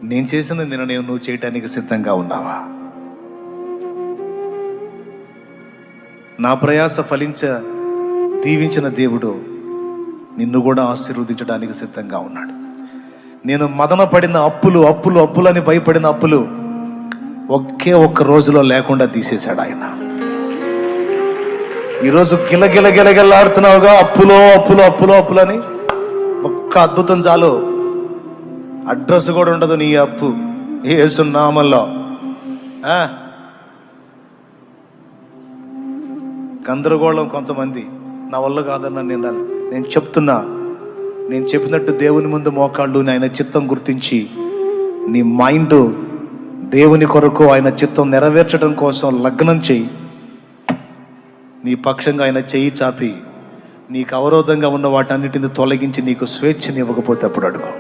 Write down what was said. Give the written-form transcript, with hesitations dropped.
నేను చేసిన నిర్ణయం నువ్వు చేయటానికి సిద్ధంగా ఉన్నావా? నా ప్రయాస దీవించిన దేవుడు నిన్ను కూడా ఆశీర్వదించడానికి సిద్ధంగా ఉన్నాడు. నేను మదన పడిన అప్పులని భయపడిన అప్పులు ఒకే ఒక్క రోజులో లేకుండా తీసేశాడు ఆయన. ఈరోజు గిలగిలాడుతున్నావుగా, అప్పులని. ఒక్క అద్భుతం చాలు, అడ్రస్ కూడా ఉండదు నీ అప్పు యేసు నామములో. గందరగోళం కొంతమంది, నా వల్ల కాదన్న నేను చెప్తున్నా, నేను చెప్పినట్టు దేవుని ముందు మోకాళ్ళు ఆయన చిత్తం గుర్తించి నీ మైండ్ దేవుని కొరకు ఆయన చిత్తం నెరవేర్చడం కోసం లగ్నం చెయ్యి. నీ పక్షంగా ఆయన చెయ్యి చాపి నీకు అవరోధంగా ఉన్న వాటన్నిటిని తొలగించి నీకు స్వేచ్ఛని ఇవ్వకపోతే అప్పుడు అడుగు.